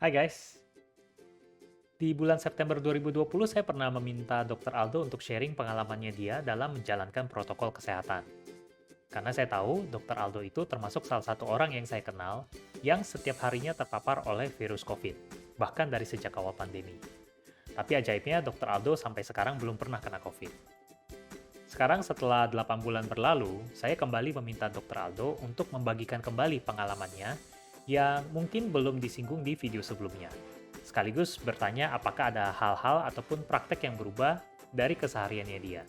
Hai guys, di bulan September 2020 saya pernah meminta Dr. Aldo untuk sharing pengalamannya dia dalam menjalankan protokol kesehatan. Karena saya tahu Dr. Aldo itu termasuk salah satu orang yang saya kenal yang setiap harinya terpapar oleh virus COVID, bahkan dari sejak awal pandemi. Tapi ajaibnya Dr. Aldo sampai sekarang belum pernah kena COVID. Sekarang setelah 8 bulan berlalu, saya kembali meminta Dr. Aldo untuk membagikan kembali pengalamannya yang mungkin belum disinggung di video sebelumnya. Sekaligus bertanya apakah ada hal-hal ataupun praktek yang berubah dari kesehariannya dia.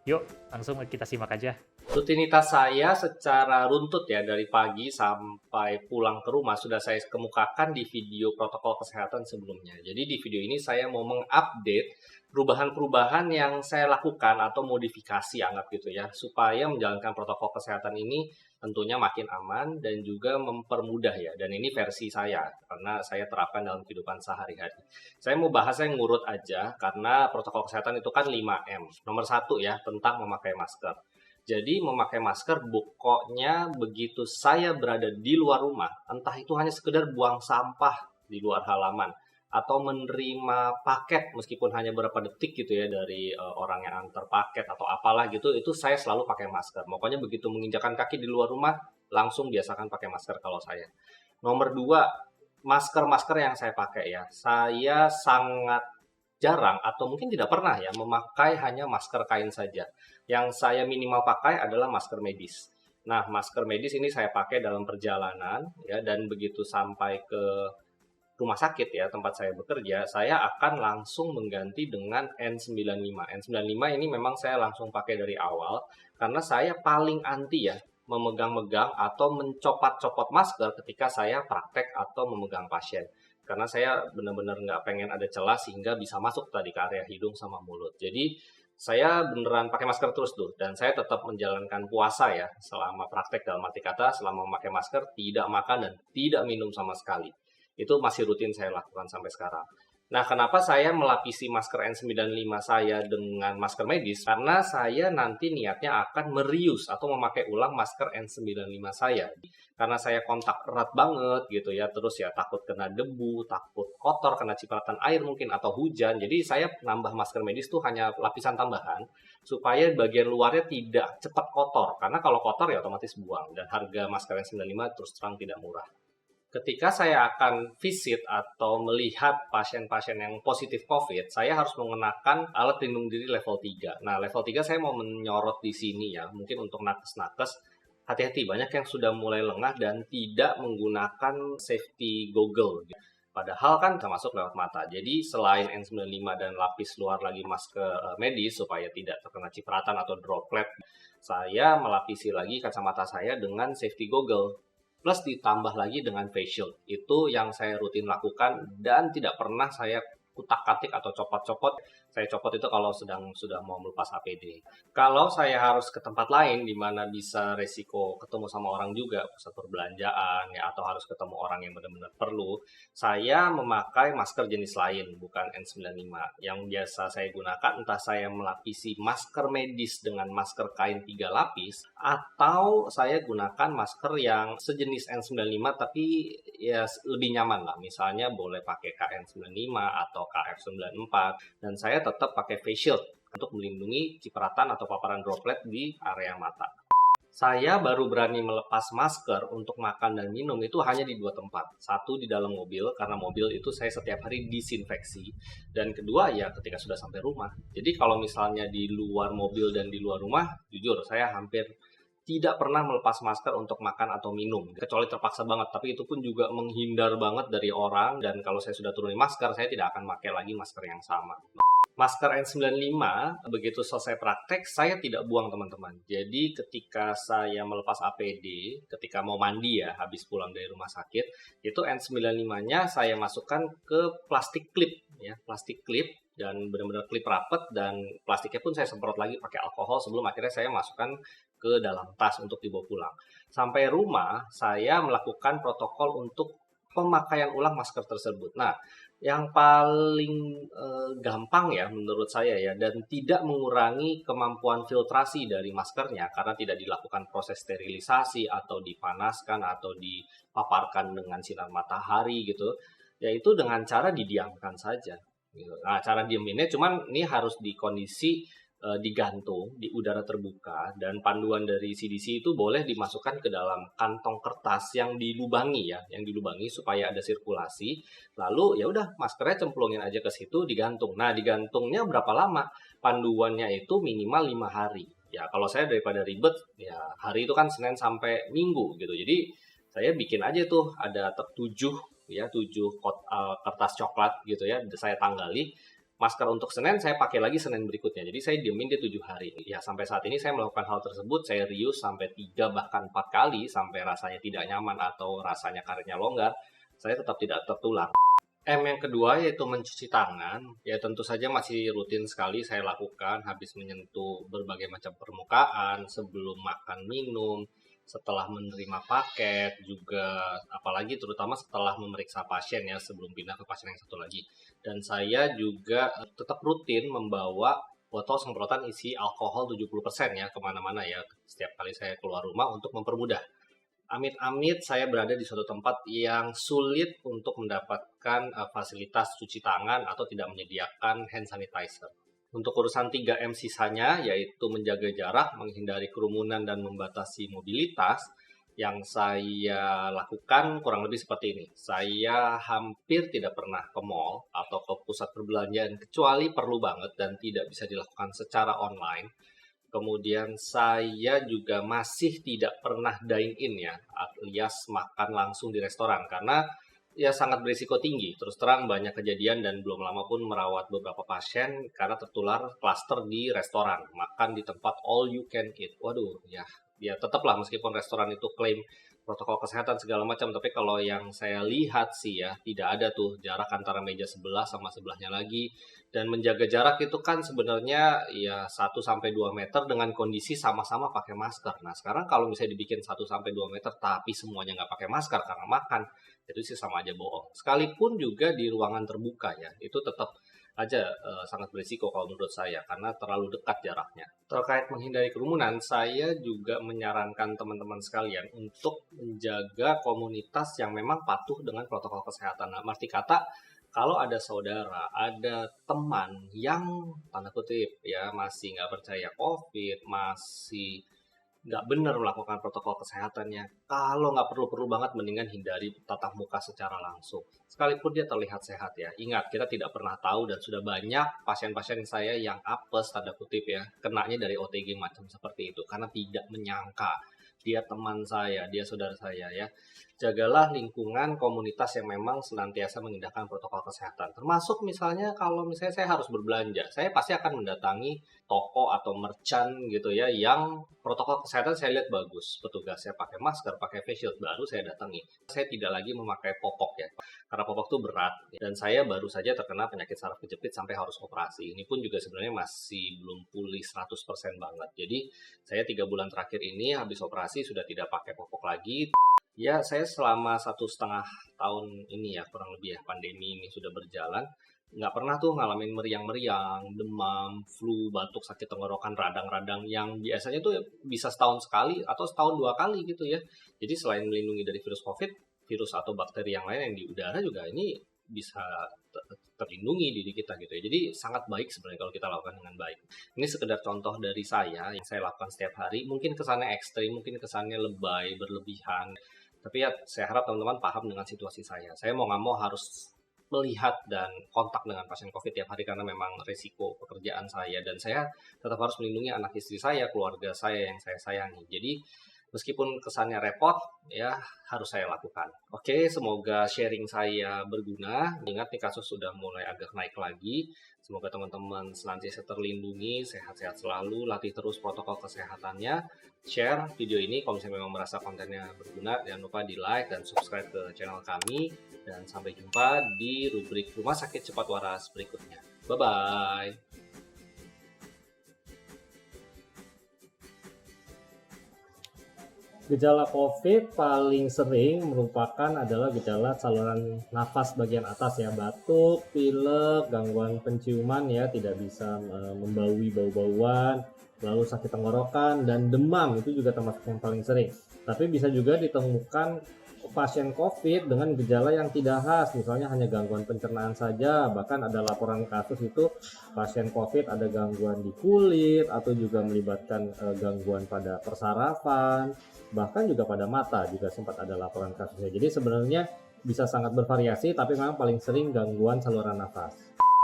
Yuk, langsung kita simak aja. Rutinitas saya secara runtut ya dari pagi sampai pulang ke rumah sudah saya kemukakan di video protokol kesehatan sebelumnya. Jadi di video ini saya mau mengupdate perubahan-perubahan yang saya lakukan atau modifikasi anggap gitu ya, supaya menjalankan protokol kesehatan ini tentunya makin aman dan juga mempermudah ya. Dan ini versi saya karena saya terapkan dalam kehidupan sehari-hari. Saya mau bahas yang ngurut aja karena protokol kesehatan itu kan 5M. Nomor 1 ya tentang memakai masker. Jadi memakai masker pokoknya begitu saya berada di luar rumah, entah itu hanya sekedar buang sampah di luar halaman atau menerima paket meskipun hanya beberapa detik gitu ya dari orang yang antar paket atau apalah gitu, itu saya selalu pakai masker. Pokoknya begitu menginjakan kaki di luar rumah, langsung biasakan pakai masker kalau saya. Nomor 2, masker-masker yang saya pakai ya, saya sangat jarang atau mungkin tidak pernah ya memakai hanya masker kain saja. Yang saya minimal pakai adalah masker medis. Nah, masker medis ini saya pakai dalam perjalanan ya, dan begitu sampai ke rumah sakit ya tempat saya bekerja, saya akan langsung mengganti dengan N95. N95 ini memang saya langsung pakai dari awal karena saya paling anti ya memegang-megang atau mencopot-copot masker ketika saya praktek atau memegang pasien. Karena saya benar-benar nggak pengen ada celah sehingga bisa masuk tadi ke area hidung sama mulut. Jadi saya beneran pakai masker terus tuh, dan saya tetap menjalankan puasa ya selama praktek, dalam arti kata selama memakai masker tidak makan dan tidak minum sama sekali. Itu masih rutin saya lakukan sampai sekarang. Nah, kenapa saya melapisi masker N95 saya dengan masker medis? Karena saya nanti niatnya akan merius atau memakai ulang masker N95 saya. Karena saya kontak erat banget gitu ya, terus ya takut kena debu, takut kotor, kena cipratan air mungkin atau hujan. Jadi saya nambah masker medis tuh hanya lapisan tambahan supaya bagian luarnya tidak cepat kotor. Karena kalau kotor ya otomatis buang, dan harga masker N95 terus terang tidak murah. Ketika saya akan visit atau melihat pasien-pasien yang positif COVID, saya harus menggunakan alat pelindung diri level 3. Nah, level 3 saya mau menyorot di sini ya, mungkin untuk nakes-nakes. Hati-hati, banyak yang sudah mulai lengah dan tidak menggunakan safety goggle. Padahal kan termasuk lewat mata. Jadi selain N95 dan lapis luar lagi masker medis supaya tidak terkena cipratan atau droplet, saya melapisi lagi kacamata saya dengan safety goggle. Plus ditambah lagi dengan face shield. Itu yang saya rutin lakukan dan tidak pernah saya kutak-katik atau copot-copot. Saya copot itu kalau sudah mau melepas APD. Kalau saya harus ke tempat lain di mana bisa resiko ketemu sama orang juga, pusat perbelanjaan ya, atau harus ketemu orang yang benar-benar perlu, saya memakai masker jenis lain, bukan N95. Yang biasa saya gunakan entah saya melapisi masker medis dengan masker kain 3 lapis, atau saya gunakan masker yang sejenis N95 tapi ya lebih nyaman lah. Misalnya boleh pakai KN95 atau KF94, dan saya tetap pakai face shield untuk melindungi cipratan atau paparan droplet di area mata. Saya baru berani melepas masker untuk makan dan minum itu hanya di 2 tempat. Satu di dalam mobil, karena mobil itu saya setiap hari disinfeksi. Dan kedua ya ketika sudah sampai rumah. Jadi kalau misalnya di luar mobil dan di luar rumah, jujur saya hampir tidak pernah melepas masker untuk makan atau minum. Kecuali terpaksa banget, tapi itu pun juga menghindar banget dari orang. Dan kalau saya sudah turunin masker, saya tidak akan pakai lagi masker yang sama. Masker N95, begitu selesai praktek, saya tidak buang teman-teman. Jadi ketika saya melepas APD, ketika mau mandi ya, habis pulang dari rumah sakit, itu N95-nya saya masukkan ke plastik klip, ya, plastik klip, dan benar-benar klip rapet, dan plastiknya pun saya semprot lagi pakai alkohol sebelum akhirnya saya masukkan ke dalam tas untuk dibawa pulang. Sampai rumah, saya melakukan protokol untuk pemakaian ulang masker tersebut. Nah, yang paling gampang ya menurut saya ya, dan tidak mengurangi kemampuan filtrasi dari maskernya karena tidak dilakukan proses sterilisasi atau dipanaskan atau dipaparkan dengan sinar matahari gitu. yaitu dengan cara didiamkan saja. Gitu. Nah, cara dieminnya cuman ini harus di kondisi digantung di udara terbuka, dan panduan dari CDC itu boleh dimasukkan ke dalam kantong kertas yang dilubangi ya, yang dilubangi supaya ada sirkulasi. Lalu ya udah maskernya cemplungin aja ke situ, digantung. Nah, digantungnya berapa lama? Panduannya itu minimal 5 hari. Ya kalau saya daripada ribet, ya hari itu kan Senin sampai Minggu gitu. Jadi saya bikin aja tuh ada tertujuh ya, 7 kertas coklat gitu ya, saya tanggali. Masker untuk Senin saya pakai lagi Senin berikutnya. Jadi saya diemin dia 7 hari. Ya sampai saat ini saya melakukan hal tersebut, saya reuse sampai 3 bahkan 4 kali sampai rasanya tidak nyaman atau rasanya karetnya longgar, saya tetap tidak tertular. Yang kedua yaitu mencuci tangan. Ya tentu saja masih rutin sekali saya lakukan habis menyentuh berbagai macam permukaan, sebelum makan minum, setelah menerima paket, juga apalagi terutama setelah memeriksa pasien ya, sebelum pindah ke pasien yang satu lagi. Dan saya juga tetap rutin membawa botol semprotan isi alkohol 70% ya kemana-mana ya, setiap kali saya keluar rumah untuk mempermudah. Amit-amit saya berada di suatu tempat yang sulit untuk mendapatkan fasilitas cuci tangan atau tidak menyediakan hand sanitizer. Untuk urusan 3M sisanya, yaitu menjaga jarak, menghindari kerumunan, dan membatasi mobilitas, yang saya lakukan kurang lebih seperti ini. Saya hampir tidak pernah ke mall atau ke pusat perbelanjaan, kecuali perlu banget dan tidak bisa dilakukan secara online. Kemudian saya juga masih tidak pernah dine-in ya, alias makan langsung di restoran, karena ya sangat berisiko tinggi. Terus terang banyak kejadian dan belum lama pun merawat beberapa pasien karena tertular klaster di restoran. Makan di tempat all you can eat. Waduh, ya tetaplah meskipun restoran itu klaim protokol kesehatan segala macam, tapi kalau yang saya lihat sih ya, tidak ada tuh jarak antara meja sebelah sama sebelahnya lagi. Dan menjaga jarak itu kan sebenarnya ya 1-2 meter dengan kondisi sama-sama pakai masker. Nah, sekarang kalau misalnya dibikin 1-2 meter tapi semuanya nggak pakai masker karena makan, itu sih sama aja bohong. Sekalipun juga di ruangan terbuka ya, itu tetap aja sangat berisiko kalau menurut saya karena terlalu dekat jaraknya. Terkait menghindari kerumunan, saya juga menyarankan teman-teman sekalian untuk menjaga komunitas yang memang patuh dengan protokol kesehatan. Nah, arti kata kalau ada saudara, ada teman yang tanda kutip ya masih nggak percaya COVID, masih nggak benar melakukan protokol kesehatannya, kalau nggak perlu-perlu banget mendingan hindari tatap muka secara langsung. Sekalipun dia terlihat sehat ya, ingat kita tidak pernah tahu dan sudah banyak pasien-pasien saya yang apes tanda kutip ya, kenanya dari OTG macam seperti itu karena tidak menyangka dia teman saya, dia saudara saya ya. Jagalah lingkungan komunitas yang memang senantiasa mengindahkan protokol kesehatan. Termasuk misalnya kalau misalnya saya harus berbelanja, saya pasti akan mendatangi toko atau merchant gitu ya yang protokol kesehatan saya lihat bagus. Petugasnya pakai masker, pakai face shield, baru saya datangi. Saya tidak lagi memakai popok ya, karena popok itu berat. Dan saya baru saja terkena penyakit saraf kejepit sampai harus operasi. Ini pun juga sebenarnya masih belum pulih 100% banget. Jadi saya 3 bulan terakhir ini habis operasi sudah tidak pakai popok lagi. Ya, saya selama 1,5 tahun ini ya, kurang lebih ya, pandemi ini sudah berjalan, nggak pernah tuh ngalamin meriang-meriang, demam, flu, batuk, sakit tenggorokan, radang-radang yang biasanya tuh bisa setahun sekali atau setahun 2 kali gitu ya. Jadi selain melindungi dari virus COVID, virus atau bakteri yang lain yang di udara juga ini bisa terlindungi diri kita gitu ya. Jadi sangat baik sebenarnya kalau kita lakukan dengan baik. Ini sekedar contoh dari saya yang saya lakukan setiap hari. Mungkin kesannya ekstrim, mungkin kesannya lebay, berlebihan. Tapi ya saya harap teman-teman paham dengan situasi saya. Saya mau nggak mau harus melihat dan kontak dengan pasien COVID tiap hari karena memang risiko pekerjaan saya. Dan saya tetap harus melindungi anak istri saya, keluarga saya yang saya sayangi. Jadi meskipun kesannya repot, ya harus saya lakukan. Oke, semoga sharing saya berguna. Ingat nih kasus sudah mulai agak naik lagi. Semoga teman-teman senantiasa terlindungi, sehat-sehat selalu, latih terus protokol kesehatannya. Share video ini kalau misalnya memang merasa kontennya berguna. Jangan lupa di like dan subscribe ke channel kami. Dan sampai jumpa di rubrik Rumah Sakit Cepat Waras berikutnya. Bye-bye. Gejala COVID paling sering merupakan adalah gejala saluran nafas bagian atas ya, batuk, pilek, gangguan penciuman ya, tidak bisa membaui bau-bauan, lalu sakit tenggorokan dan demam itu juga termasuk yang paling sering. Tapi bisa juga ditemukan pasien COVID dengan gejala yang tidak khas, misalnya hanya gangguan pencernaan saja, bahkan ada laporan kasus itu pasien COVID ada gangguan di kulit atau juga melibatkan gangguan pada persarafan, bahkan juga pada mata juga sempat ada laporan kasusnya. Jadi sebenarnya bisa sangat bervariasi, tapi memang paling sering gangguan saluran nafas.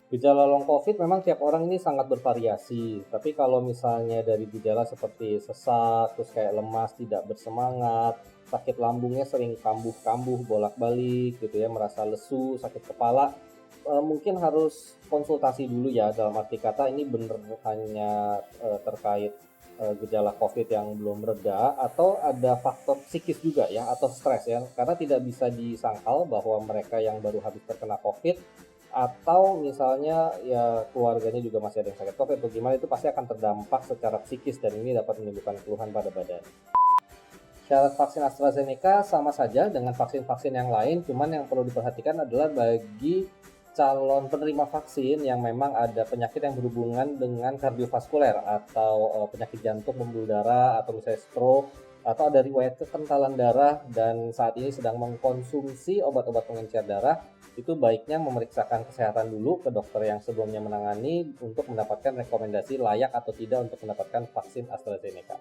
Gejala long COVID memang tiap orang ini sangat bervariasi, tapi kalau misalnya dari gejala seperti sesak, terus kayak lemas, tidak bersemangat, sakit lambungnya sering kambuh-kambuh, bolak-balik gitu ya, merasa lesu, sakit kepala, mungkin harus konsultasi dulu ya, dalam arti kata ini benar hanya terkait gejala COVID yang belum reda atau ada faktor psikis juga ya, atau stres ya, karena tidak bisa disangkal bahwa mereka yang baru habis terkena COVID atau misalnya ya keluarganya juga masih ada yang sakit COVID atau gimana, itu pasti akan terdampak secara psikis dan ini dapat menimbulkan keluhan pada badan. Syarat vaksin AstraZeneca sama saja dengan vaksin-vaksin yang lain, cuman yang perlu diperhatikan adalah bagi calon penerima vaksin yang memang ada penyakit yang berhubungan dengan kardiovaskuler atau penyakit jantung, pembuluh darah, atau misalnya stroke, atau ada riwayat kekentalan darah dan saat ini sedang mengkonsumsi obat-obat pengencer darah, itu baiknya memeriksakan kesehatan dulu ke dokter yang sebelumnya menangani untuk mendapatkan rekomendasi layak atau tidak untuk mendapatkan vaksin AstraZeneca.